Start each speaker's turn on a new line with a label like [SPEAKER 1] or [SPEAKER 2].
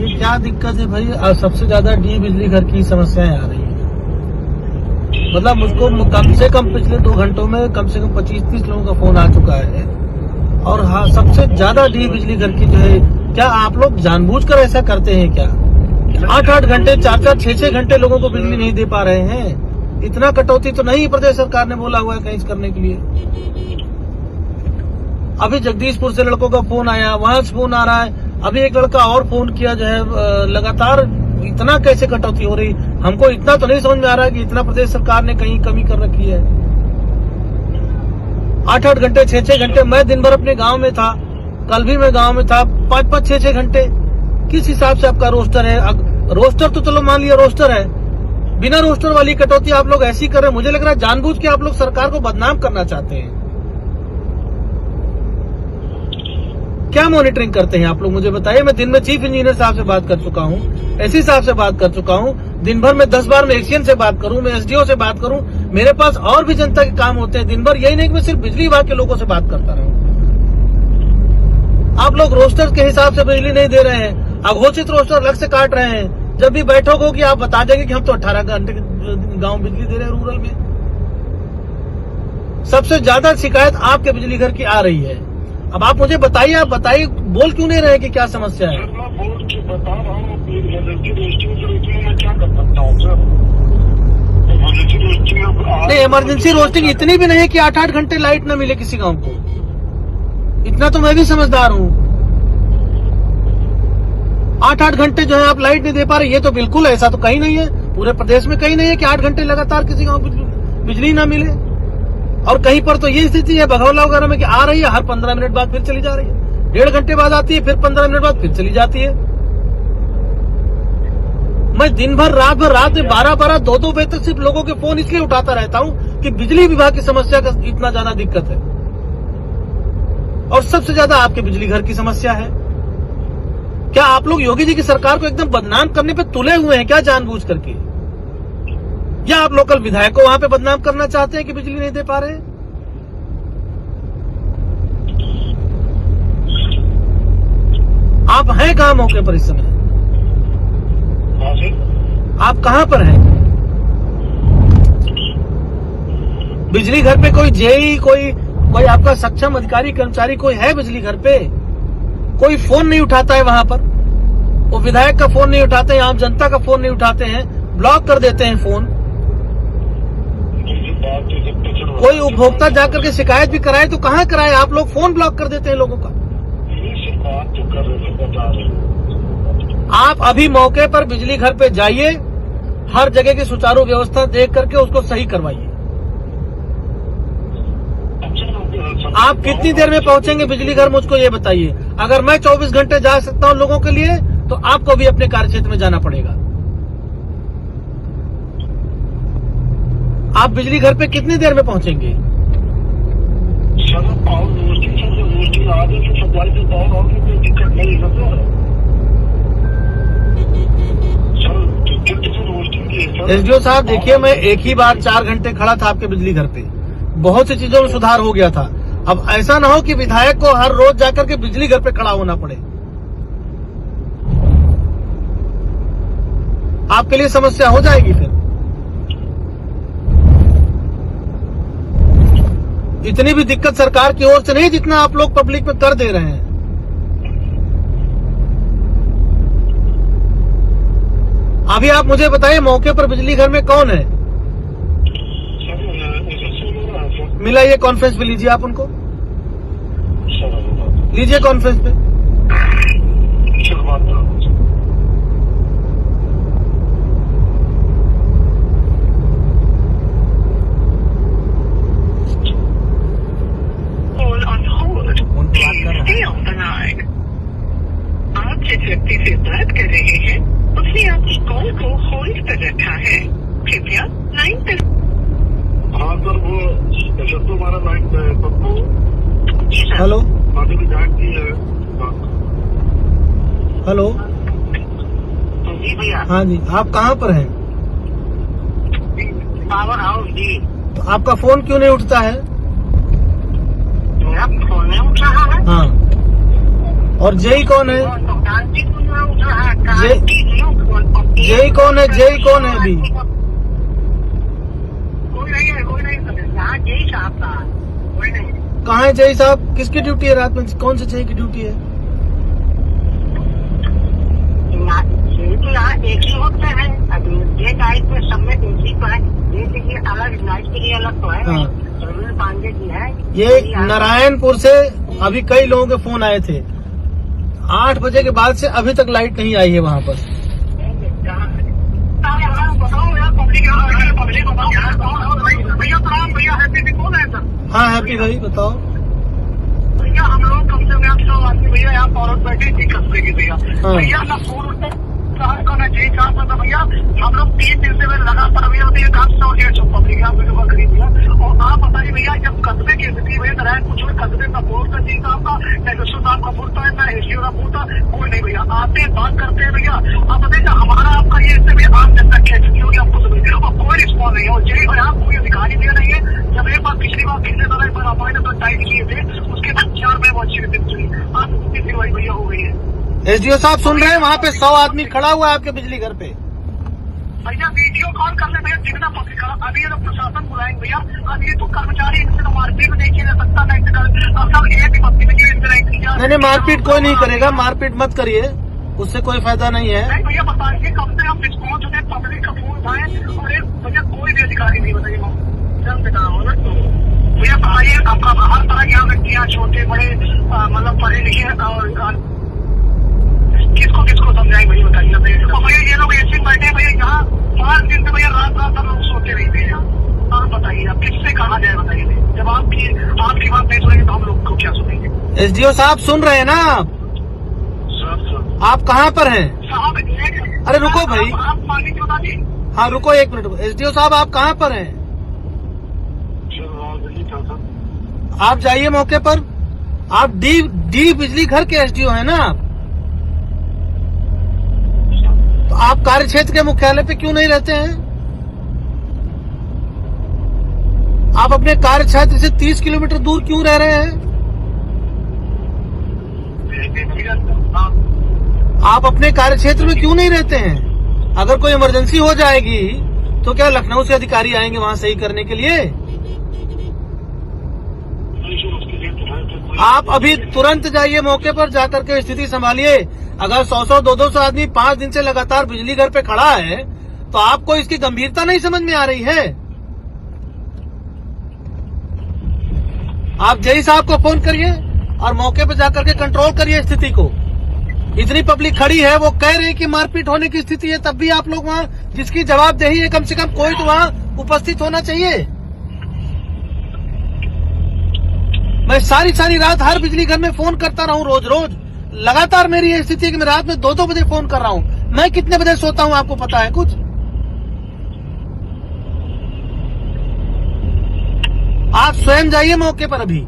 [SPEAKER 1] ये क्या दिक्कत है भाई? सबसे ज्यादा डी बिजली घर की समस्याएं आ रही है। मतलब मुझको कम से कम पिछले 2 घंटों में कम से कम 25-30 लोगों का फोन आ चुका है। और हाँ, सबसे ज्यादा डी बिजली घर की जो है, क्या आप लोग जानबूझकर ऐसा करते हैं क्या? 8-8 घंटे 4-4 6-6 घंटे लोगों को बिजली नहीं दे पा रहे हैं। इतना कटौती तो नहीं प्रदेश सरकार ने बोला हुआ है कहीं करने के लिए। अभी जगदीशपुर से लड़कों का फोन आया, वहां से फोन आ रहा है, अभी एक लड़का और फोन किया जो है। लगातार इतना कैसे कटौती हो रही? हमको इतना तो नहीं समझ में आ रहा है कि इतना प्रदेश सरकार ने कहीं कमी कर रखी है। 8-8 घंटे 6-6 घंटे, मैं दिन भर अपने गांव में था, कल भी मैं गांव में था, 5-5 6-6 घंटे। किस हिसाब से आपका रोस्टर है? रोस्टर तो चलो मान लिया रोस्टर है, बिना रोस्टर वाली कटौती आप लोग ऐसी कर रहे हैं। मुझे लग रहा है जानबूझ के आप लोग सरकार को बदनाम करना चाहते हैं। क्या मॉनिटरिंग करते हैं आप लोग, मुझे बताइए। मैं दिन में चीफ इंजीनियर साहब से बात कर चुका हूँ, एससी साहब से बात कर चुका हूँ। दिन भर में 10 बार मैं एक्सीएन से बात करूँ, मैं एसडीओ से बात करूँ। मेरे पास और भी जनता के काम होते हैं दिन भर। यही नहीं कि मैं सिर्फ बिजली विभाग के लोगों से बात करता रहूँ। आप लोग रोस्टर के हिसाब से बिजली नहीं दे रहे हैं, अघोषित रोस्टर अलग से काट रहे हैं। जब भी बैठक होगी आप बता देंगे कि हम तो 18 घंटे गांव बिजली दे रहे हैं रूरल में। सबसे ज्यादा शिकायत आपके बिजली घर की आ रही है। अब आप मुझे बताइए, आप बताइए, बोल क्यों नहीं रहे कि क्या समस्या है?
[SPEAKER 2] मैं बोल के बता रहा हूँ, इमरजेंसी रोस्टिंग मैं क्या कर सकता हूँ सर? इमरजेंसी रोस्टिंग
[SPEAKER 1] नहीं, इमरजेंसी रोस्टिंग इतनी भी नहीं है कि 8-8 घंटे लाइट न मिले किसी गांव को। इतना तो मैं भी समझदार हूँ। 8-8 घंटे जो है आप लाइट नहीं दे पा रहे, ये तो बिल्कुल ऐसा तो कहीं नहीं है, पूरे प्रदेश में कहीं नहीं है कि 8 घंटे लगातार किसी गांव बिजली ना मिले। और कहीं पर तो ये स्थिति है भगौला वगैरह में कि आ रही है, हर 15 मिनट बाद फिर चली जा रही है, 1.5 घंटे बाद आती है, फिर 15 मिनट बाद फिर चली जाती है। मैं दिन भर रात में 12-12 2-2 बजे तक सिर्फ लोगों के फोन इसलिए उठाता रहता हूँ कि बिजली विभाग की समस्या का इतना ज्यादा दिक्कत है। और सबसे ज्यादा आपके बिजली घर की समस्या है। क्या आप लोग योगी जी की सरकार को एकदम बदनाम करने पे तुले हुए हैं क्या, जानबूझ करके? या आप लोकल विधायक को वहां पे बदनाम करना चाहते हैं कि बिजली नहीं दे पा रहे? आप हैं कहां मौके पर इस समय? आप कहां पर हैं? बिजली घर पे कोई जेई, कोई आपका सक्षम अधिकारी कर्मचारी कोई है बिजली घर पे? कोई फोन नहीं उठाता है वहां पर। वो विधायक का फोन नहीं उठाते हैं, आम जनता का फोन नहीं उठाते हैं, ब्लॉक कर देते हैं फोन। कोई उपभोक्ता जाकर के शिकायत भी कराए तो कहाँ कराए? आप लोग फोन ब्लॉक कर देते हैं लोगों का। आप अभी मौके पर बिजली घर पे जाइए, हर जगह की सुचारू व्यवस्था देख करके उसको सही करवाइए। आप कितनी देर में पहुंचेंगे बिजली घर, मुझको ये बताइए। अगर मैं 24 घंटे जा सकता हूं लोगों के लिए, तो आपको भी अपने कार्यक्षेत्र में जाना पड़ेगा। आप बिजली घर पे कितनी देर में पहुंचेंगे? एसडीओ साहब देखिए, मैं एक ही बार 4 घंटे खड़ा था आपके बिजली घर पे, बहुत सी चीजों में सुधार हो गया था। अब ऐसा ना हो कि विधायक को हर रोज जाकर के बिजली घर पे खड़ा होना पड़े। आपके लिए समस्या हो जाएगी फिर। इतनी भी दिक्कत सरकार की ओर से नहीं जितना आप लोग पब्लिक में कर दे रहे हैं। अभी आप मुझे बताइए, मौके पर बिजली घर में कौन है? मिला, ये कॉन्फ्रेंस पे लीजिए, आप उनको लीजिए कॉन्फ्रेंस पे।
[SPEAKER 3] आप जिस व्यक्ति से बात कर रहे हैं उसने आपकी कॉल को होल्ड पर रखा है, कृपया लाइन पर।
[SPEAKER 2] हाँ सर, वो हमारा लाइन पप्पू।
[SPEAKER 1] हेलो
[SPEAKER 2] विधायक जी है।
[SPEAKER 1] हेलो,
[SPEAKER 3] जी भैया।
[SPEAKER 1] हाँ जी, आप कहाँ पर हैं?
[SPEAKER 3] पावर हाउस जी।
[SPEAKER 1] तो आपका फोन क्यों नहीं उठता है?
[SPEAKER 3] मेरा फोन नहीं उठ रहा है।
[SPEAKER 1] हाँ, और जेई कौन है? जेई कौन है? जेई कौन है अभी?
[SPEAKER 3] कोई नहीं सर, यहाँ जेई साहब का कोई नहीं।
[SPEAKER 1] कहाँ है जेई साहब? किसकी ड्यूटी है रात में? कौन से जेई की ड्यूटी है?
[SPEAKER 3] तो यहाँ एक ही वक्त है, अभी डे नाइट में सब में एक ही तो है, डे के लिए अलग, नाइट के लिए अलग तो है।
[SPEAKER 1] हाँ।
[SPEAKER 3] रविंद्र पांडे जी है
[SPEAKER 1] ये नारायणपुर से अभी कई लोगों के फोन आए थे। 8 बजे के बाद से अभी तक लाइट नहीं आई है वहाँ पर।
[SPEAKER 3] बताओ यार, पब्लिक भैया प्रणाम, भैया हैप्पी भी कौन है सर?
[SPEAKER 1] हाँ हैप्पी भाई बताओ।
[SPEAKER 3] भैया हम लोग कम से कम 100 आदमी भैया यहाँ पर बैठे थी कस्बे की भैया।
[SPEAKER 1] हाँ।
[SPEAKER 3] भैया ना फोन उठे ना जी साहब था भैया, हम लोग 3 दिन से लगातार भैया तो ये काम से हो गया पब्लिक यहाँ वीडियो कॉल करी भैया। और आप बताइए भैया, जब कस्बे की स्थिति भैया नारायण कुछ में कस्बे का बोर्ड का जी साहब का, ना कृष्ण साहब का बोर्ड है, ना एसडीओ का बोर्ड था, कोई नहीं भैया। आते बात करते हैं भैया, आप बताइए हमारा आपका ये इससे भैया आम जनता कैसे होगी आपको समझ, और कोई रिस्पॉन्स नहीं है। और जेई और यहाँ कोई अधिकारी दिया नहीं है। जब एक बार पिछली बार एक बार आप तो टाइट किए थे, उसके बाद 4 में वो अच्छी चली, आज उसकी सिलवाई भैया हो गई है।
[SPEAKER 1] एसडीओ साहब सुन रहे हैं? वहाँ पे 100 आदमी खड़ा हुआ है आपके बिजली घर पे।
[SPEAKER 3] भैया वीडियो कॉल कर ले भैया, जितना पब्लिक खड़ा, अभी ये लोग प्रशासन बुलाएंगे भैया। अब ये तो कर्मचारी इनसे तो मारपीट नहीं किया जा सकता, नहीं सब एक बत्ती में
[SPEAKER 1] नहीं मारपीट कोई नहीं करेगा, मारपीट मत करिए, उससे कोई फायदा नहीं है।
[SPEAKER 3] नहीं भैया बताइए, कम से कम रिस्पॉन्स होते, पब्लिक का फोन उठाए, और एक भैया कोई भी अधिकारी नहीं बताइए भैया बताइए, आपका हर तरह के यहाँ व्यक्तियाँ छोटे बड़े मतलब पढ़े लिखे और किसको किसको समझाए भैया बताइए। तो भैया ये लोग ऐसे बैठे भैया यहाँ 5 दिन से भैया रात लोग सोते नहीं थे यहाँ। आप बताइए अब किससे कहा जाए बताइए, जब आपकी बात नहीं सुनेंगे तो हम लोग को क्या सुनेंगे?
[SPEAKER 1] एसडीओ साहब सुन रहे हैं ना आप? आप कहाँ पर हैं?
[SPEAKER 3] साहब
[SPEAKER 1] अरे रुको भाई,
[SPEAKER 3] आप पानी क्यों दादी?
[SPEAKER 1] हाँ रुको 1 मिनट। एसडीओ साहब आप कहाँ पर हैं? आप जाइए मौके पर। आप डी बिजली घर के एसडीओ हैं ना आप? तो आप कार्य क्षेत्र के मुख्यालय पे क्यों नहीं रहते हैं? आप अपने कार्य क्षेत्र से 30 किलोमीटर दूर क्यों रह रहे हैं? आप अपने कार्य क्षेत्र में क्यों नहीं रहते हैं? अगर कोई इमरजेंसी हो जाएगी तो क्या लखनऊ से अधिकारी आएंगे वहां सही करने के लिए? आप अभी तुरंत जाइए मौके पर, जाकर के स्थिति संभालिए। अगर 100 200 आदमी 5 दिन से लगातार बिजली घर पे खड़ा है तो आपको इसकी गंभीरता नहीं समझ में आ रही है। आप जेई साहब को फोन करिए और मौके पे जाकर के कंट्रोल करिए स्थिति को। इतनी पब्लिक खड़ी है, वो कह रही है कि मारपीट होने की स्थिति है, तब भी आप लोग वहाँ, जिसकी जवाबदेही है कम से कम कोई तो वहाँ उपस्थित होना चाहिए। मैं सारी रात हर बिजली घर में फोन करता रहा हूँ, रोज लगातार मेरी ये स्थिति है कि मैं रात में 2-2 बजे फोन कर रहा हूँ। मैं कितने बजे सोता हूँ आपको पता है कुछ? आप स्वयं जाइए मौके पर अभी।